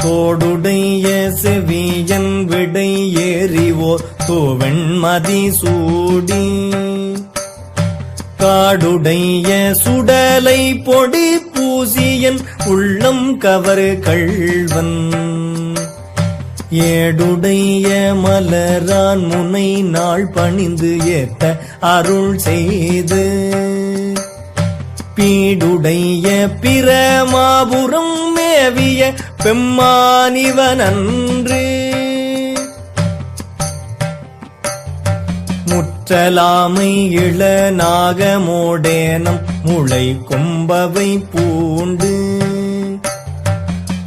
தோடுடைய செவியன் விடை ஏறிவோர் தூவெண்மதி சூடி காடுடைய சுடலை பொடி பூசியன் உள்ளம் கவர் கள்வன் ஏடுடைய மலரான் முனை நாள் பணிந்து ஏத்த அருள் செய்து பீடுடைய பிரமாபுரம் மேவிய பெம்மானிவனன்று முற்றலாமை இள நாகமோடேனம் முளை கொம்பவை பூண்டு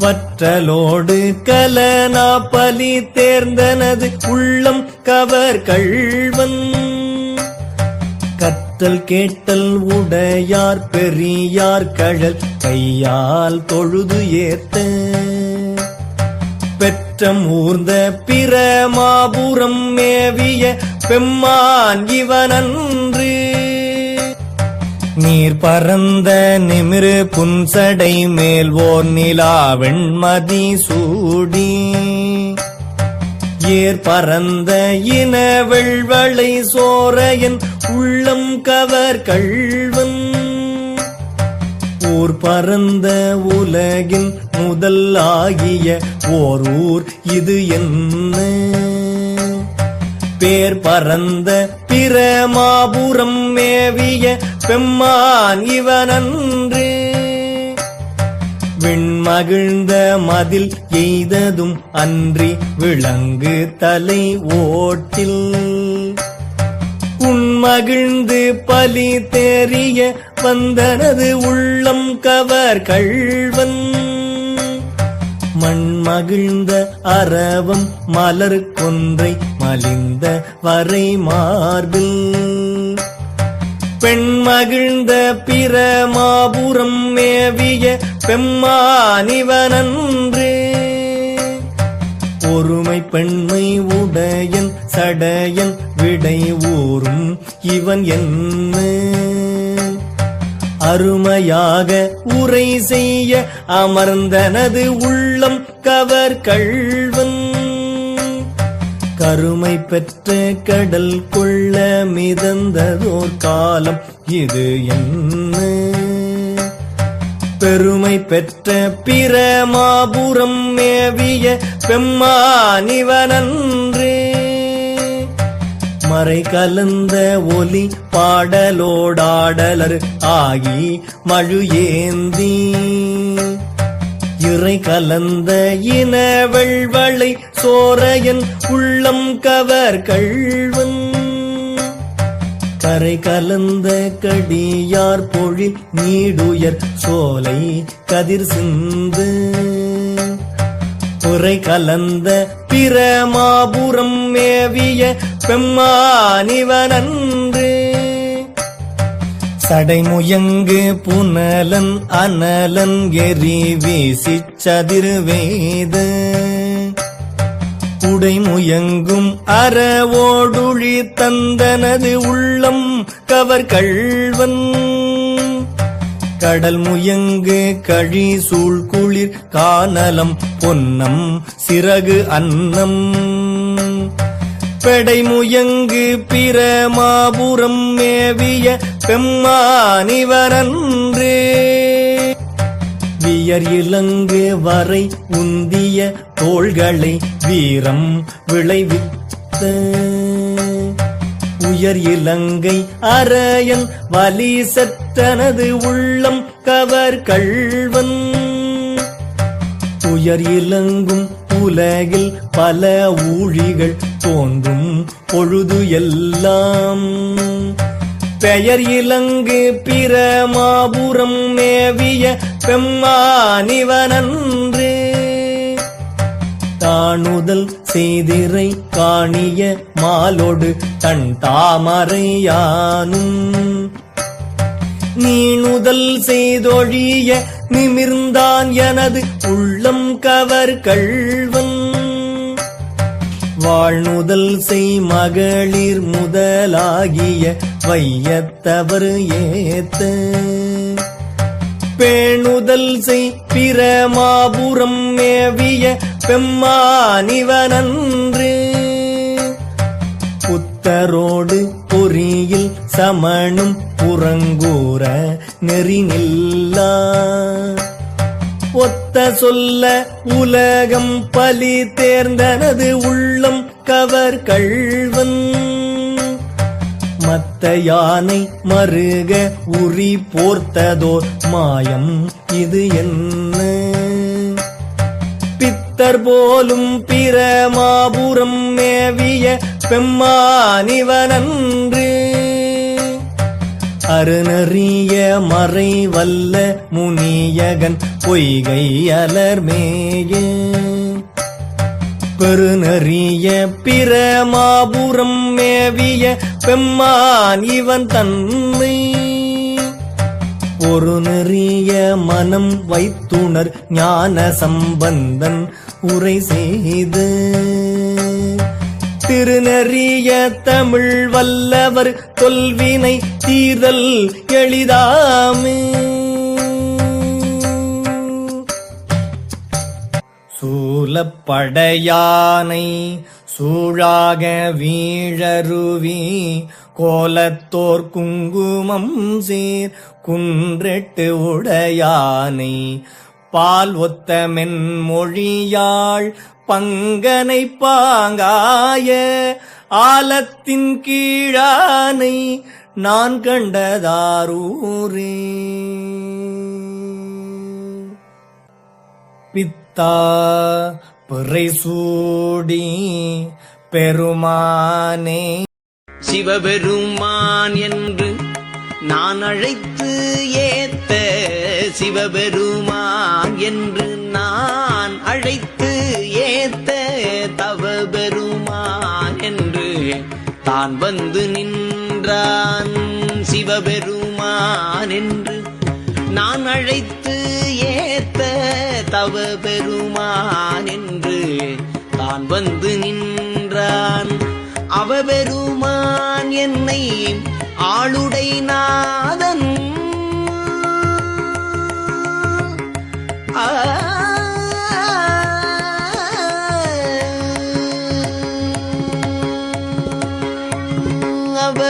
வற்றலோடு கலனா பலி தேர்ந்தனது உள்ளம் கவர் கள்வன் கற்றல் கேட்டல் உடையார் பெரியார் கழல் கையால் தொழுது ஏத்த பெற்றம் ஊர்ந்த பிரமாபுரம் மேவிய பெம்மான் இவனன்று நீர் பரந்த நிமிரு புன்சடை மேல் ஓர் நிலா வெண்மதி சூடி ஏர் பரந்த இன வெள்வளை சோரையன் உள்ளம் கவர் கள்வன் ஊர் பரந்த உலகின் முதல் ஆகிய ஓர் ஊர் இது என்ன பேர் பரந்த பிரமாபுரம் மேவிய பெம்மான் இவனன்று விண்மகிழ்ந்த மதில் எய்ததும் அன்றி விளங்கு தலை ஓட்டில் உண்மகிழ்ந்து பலி தேறிய வந்தனது உள்ளம் கவர் கள்வன் மண்மகிழ்ந்த அரவம் மலர் கொன்றை மலிந்த வரை மார்பில் பெண்மகிழ்ந்த பிரமாபுரம் மேவிய பெம்மானிவனன்று ஒருமை பெண்மை உடையன் சடையன் விடை ஊரும் இவன் என்ன அருமையாக உரை செய்ய அமர்ந்தனது உள்ளம் கவர் கள்வன் கருமை பெற்ற கடல் கொள்ள மிதந்ததோர் காலம் இது என்ன பெருமை பெற்ற பிரமாபுரம் மேவிய பெம்மானிவனன்று மறை கலந்த ஒலி பாடலோடாடலர் ஆகி மழு ஏந்தி இறை கலந்த இன வெள்வளை சோரையன் உள்ளம் கவர் கள்வன் கரை கலந்த கடியார் பொழில் நீடுயர் சோலை கதிர் சிந்து உரை கலந்த பிரமாபுரம் மேவிய பெம்மானிவனன்று சடைமுயங்கு புனலன் அனலன் எரி வீசி சதிர்வேத உடைமுயங்கும் அறவோடுழி தந்தனது உள்ளம் கவர் கள்வன் கடல் முயங்கு கழி சூழ் குளிர் கானலம் பொன்னம் சிறகு அன்னம் பெடைமுயங்கு பிரமாபுரம் மேவிய பெம்மானிவனன்று வியர் இலங்கு வரை உந்திய தோள்களை வீரம் விளைவித்த உயர் இலங்கை அரையன் வலி சற்றனது உள்ளம் கவர் கள்வன் உயர் இலங்கும் உலகில் பல ஊழிகள் தோன்றும் பொழுது எல்லாம் பெயர் இலங்கு பிரமாபுரம் மேவிய பெம்மானிவனன்று தானுதல் செய்திரை காணிய மாலோடு தன் தாமரையானும் நீணுதல் செய்தொழிய நிமிர்ந்தான் எனது உள்ளம் கவர் கள்வன் வாழ்நுதல் செய் மகளிர் முதலாகிய வையத்தவர் ஏத்த பேணுதல் செய் பிரமாபுரம் மேவிய பெம்மானிவனன்று புத்தரோடு பொறியில் சமணும் புறங்கூற நெறிநில்லா ஒத்த சொல்ல உலகம் பலி தேர்ந்தனது உள்ளம் கவர் கள்வன் மத்த யானை மருக உரி போர்த்ததோர் மாயம் இது என்ன பித்தர் போலும் பிரமாபுரம் மேவிய பெம்மானிவனன்று அருணறிய மறை வல்ல முனியகன் பொய்கை அலர்மேய பெருநறிய பிரமாபுரம் மேவிய பெம்மான் இவன் தன்மை ஒரு நெறிய மனம் வைத்துணர் ஞான சம்பந்தன் உரை செய்து திருநறிய தமிழ் வல்லவர் தொல்வினை தீர்தல் எளிதாமே சூலப்படையானை சூழாக வீழருவி கோலத்தோர் குங்குமம் சீர் குன்றெட்டு உடையானை பால் ஒத்த மென்மொழியாள் பங்கனை பாங்காய ஆலத்தின் கீழானை நான் கண்டதாரூரே பித்தா பிறை சூடி பெருமானே சிவபெருமான் என்று நான் அழைத்து ஏத்த சிவபெருமான் என்று நான் அழைத்து ஏத்த தவபெருமான் என்று தான் வந்து நின்றான் சிவபெருமான் என்று நான் அழைத்து ஏத்த தவபெருமான் என்று தான் வந்து நின்றான் அவபெருமான் என்னை ஆளுடை நாதன்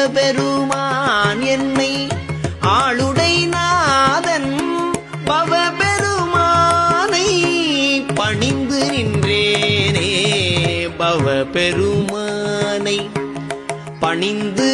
அவபெருமான் என்னை ஆளுடை நாதன் பவபெருமானை பணிந்து நின்றேனே பவபெருமானை பணிந்து